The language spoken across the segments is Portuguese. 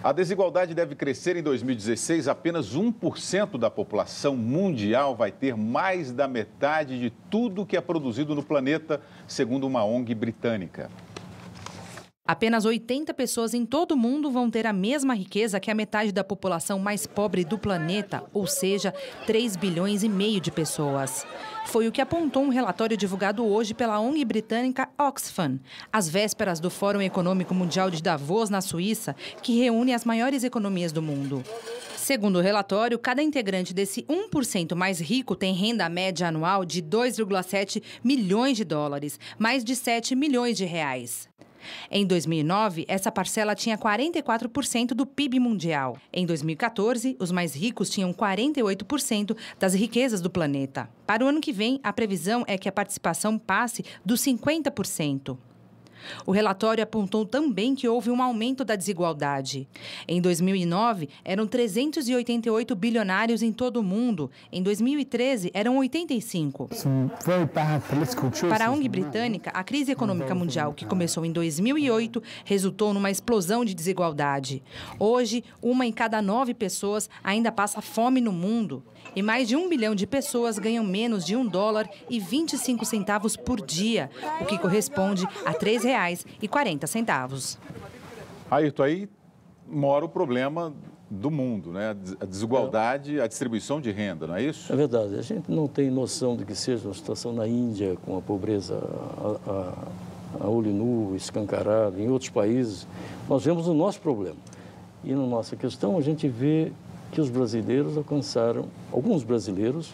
A desigualdade deve crescer em 2016. Apenas 1% da população mundial vai ter mais da metade de tudo que é produzido no planeta, segundo uma ONG britânica. Apenas 80 pessoas em todo o mundo vão ter a mesma riqueza que a metade da população mais pobre do planeta, ou seja, 3,5 bilhões de pessoas. Foi o que apontou um relatório divulgado hoje pela ONG britânica Oxfam, às vésperas do Fórum Econômico Mundial de Davos, na Suíça, que reúne as maiores economias do mundo. Segundo o relatório, cada integrante desse 1% mais rico tem renda média anual de 2,7 milhões de dólares, mais de 7 milhões de reais. Em 2009, essa parcela tinha 44% do PIB mundial. Em 2014, os mais ricos tinham 48% das riquezas do planeta. Para o ano que vem, a previsão é que a participação passe dos 50%. O relatório apontou também que houve um aumento da desigualdade. Em 2009, eram 388 bilionários em todo o mundo. Em 2013, eram 85. Para a ONG britânica, a crise econômica mundial, que começou em 2008, resultou numa explosão de desigualdade. Hoje, 1 em cada 9 pessoas ainda passa fome no mundo. E mais de 1 bilhão de pessoas ganham menos de $1,25 por dia, o que corresponde a R$ 3,40. Ayrton, aí mora o problema do mundo, né? A desigualdade, a distribuição de renda, não é isso? É verdade. A gente não tem noção do que seja a situação na Índia, com a pobreza a olho nu, escancarada, em outros países. Nós vemos o nosso problema. E na nossa questão, a gente vê que os brasileiros alcançaram, alguns brasileiros,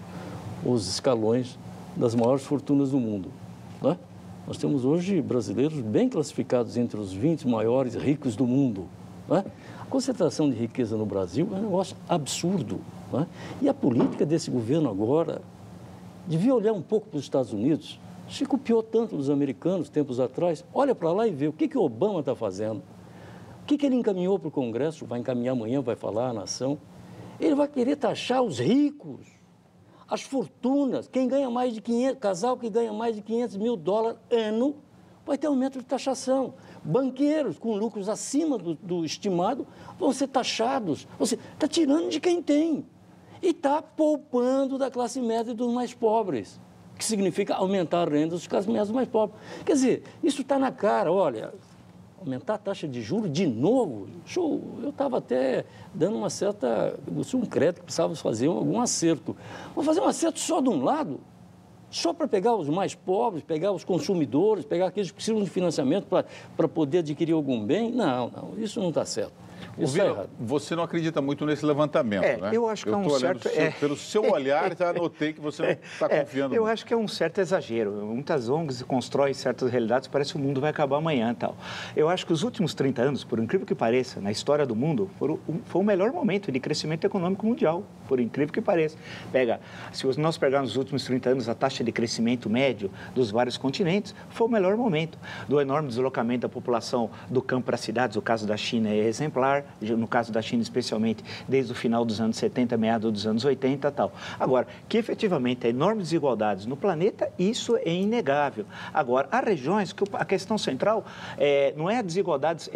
os escalões das maiores fortunas do mundo, né? Nós temos hoje brasileiros bem classificados entre os 20 maiores ricos do mundo, né? A concentração de riqueza no Brasil é um negócio absurdo, né? E a política desse governo agora devia olhar um pouco para os Estados Unidos. Se copiou tanto dos americanos tempos atrás. Olha para lá e vê o que o Obama está fazendo. O que ele encaminhou para o Congresso, vai encaminhar amanhã, vai falar à nação. Ele vai querer taxar os ricos, as fortunas. Quem ganha mais de 500, casal que ganha mais de $500 mil ano, vai ter aumento de taxação. Banqueiros com lucros acima do estimado vão ser taxados. Você está tirando de quem tem e está poupando da classe média e dos mais pobres, que significa aumentar a renda dos classes médias mais pobres. Quer dizer, isso está na cara, olha. Aumentar a taxa de juros de novo, eu estava até dando um crédito que precisava fazer algum acerto. Vou fazer um acerto só de um lado, só para pegar os mais pobres, pegar os consumidores, pegar aqueles que precisam de financiamento para poder adquirir algum bem. Não, isso não está certo. Isso está errado. Você não acredita muito nesse levantamento, né? Eu acho que é um certo... Pelo seu olhar, já notei que você não está confiando. Eu acho que é um certo exagero. Muitas ONGs constroem certas realidades, parece que o mundo vai acabar amanhã e tal. Eu acho que os últimos 30 anos, por incrível que pareça, na história do mundo, foi o melhor momento de crescimento econômico mundial, por incrível que pareça. Se nós pegarmos os últimos 30 anos, a taxa de crescimento médio dos vários continentes, foi o melhor momento. Do enorme deslocamento da população do campo para as cidades, o caso da China é exemplar, no caso da China especialmente, desde o final dos anos 70, meados dos anos 80 e tal. Agora, que efetivamente há enormes desigualdades no planeta, isso é inegável. Agora, há regiões que a questão central não é a desigualdade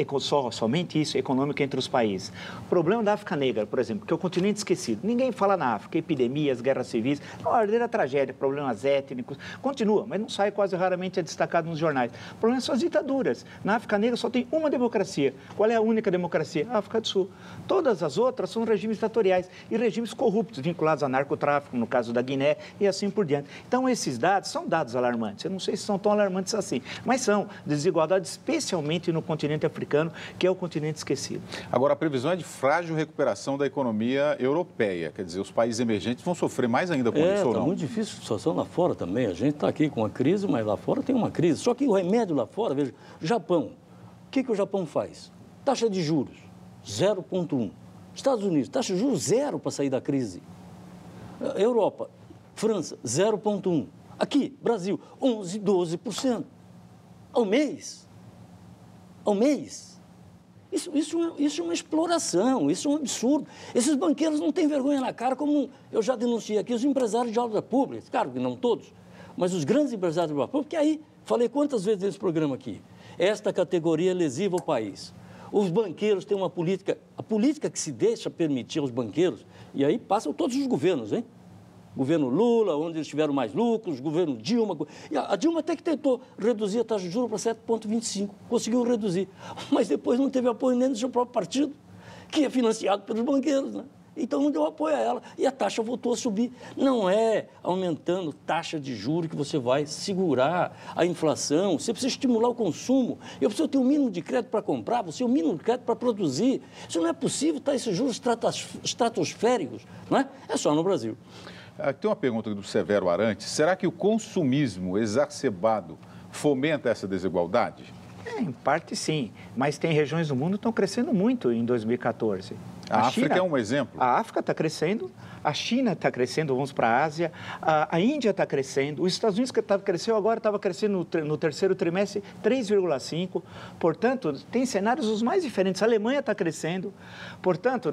somente isso, econômica entre os países. O problema da África Negra, por exemplo, que é o continente esquecido. Ninguém fala na África, epidemias, guerras civis, é uma verdadeira tragédia, problemas étnicos, continua, mas não sai quase raramente destacado nos jornais. O problema são as ditaduras. Na África Negra só tem uma democracia. Qual é a única democracia? A África do Sul. Todas as outras são regimes ditatoriais e regimes corruptos, vinculados a narcotráfico, no caso da Guiné, e assim por diante. Então, esses dados são dados alarmantes. Eu não sei se são tão alarmantes assim, mas são desigualdades, especialmente no continente africano, que é o continente esquecido. Agora, a previsão é de frágil recuperação da economia europeia. Quer dizer, os países emergentes vão sofrer mais ainda com isso ou não? Está muito difícil a situação lá fora também. A gente está aqui com a crise, mas lá fora tem uma crise. Só que o remédio lá fora, veja, Japão. O que o Japão faz? Taxa de juros, 0,1. Estados Unidos, taxa de juros 0 para sair da crise. Europa, França, 0,1. Aqui, Brasil, 11%, 12%. Ao mês. Ao mês. Isso é uma exploração, isso é um absurdo. Esses banqueiros não têm vergonha na cara, como eu já denunciei aqui, os empresários de obras públicas. Claro que não todos, mas os grandes empresários de obras públicas, porque aí, falei quantas vezes nesse programa aqui, esta categoria é lesiva ao país. Os banqueiros têm uma política, a política que se deixa permitir aos banqueiros, e aí passam todos os governos, hein? Governo Lula, onde eles tiveram mais lucros, governo Dilma. E a Dilma até que tentou reduzir a taxa de juros para 7,25, conseguiu reduzir. Mas depois não teve apoio nem do seu próprio partido, que é financiado pelos banqueiros, né? Então não deu apoio a ela e a taxa voltou a subir. Não é aumentando taxa de juros que você vai segurar a inflação. Você precisa estimular o consumo. Eu preciso ter um mínimo de crédito para comprar, você tem um mínimo de crédito para produzir. Isso não é possível, tá? Esses juros estratosféricos, não é? É só no Brasil. Tem uma pergunta do Severo Arantes. Será que o consumismo exacerbado fomenta essa desigualdade? Em parte, sim. Mas tem regiões do mundo que estão crescendo muito em 2014. A África é um exemplo. A África está crescendo, a China está crescendo, vamos para a Ásia, a Índia está crescendo, os Estados Unidos que cresceu agora, estava crescendo no terceiro trimestre 3,5%. Portanto, tem cenários os mais diferentes. A Alemanha está crescendo. Portanto,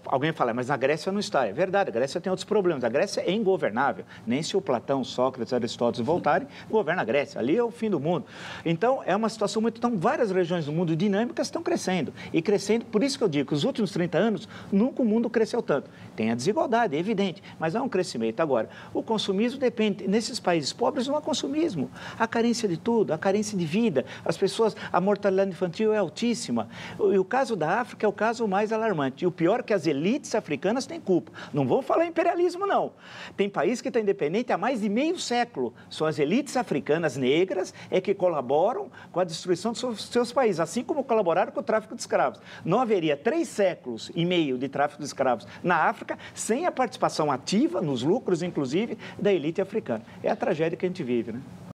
alguém fala, mas na Grécia não está. É verdade, a Grécia tem outros problemas. A Grécia é ingovernável. Nem se o Platão, Sócrates, Aristóteles voltarem, governa a Grécia. Ali é o fim do mundo. Então, é uma situação muito... Então, várias regiões do mundo dinâmicas estão crescendo. E crescendo, por isso que eu digo que os últimos 30 anos, nunca o mundo cresceu tanto. Tem a desigualdade, é evidente, mas há um crescimento. Agora, o consumismo depende, nesses países pobres não há consumismo. Há carência de tudo, há carência de vida. As pessoas, a mortalidade infantil é altíssima. E o caso da África é o caso mais alarmante. E o pior é que as elites africanas têm culpa. Não vou falar imperialismo, não. Tem país que está independente há mais de meio século. São as elites africanas negras que colaboram com a destruição dos seus países, assim como colaboraram com o tráfico de escravos. Não haveria 3 séculos e meio de tráfico de escravos na África sem a participação ativa, nos lucros, inclusive, da elite africana. É a tragédia que a gente vive, né?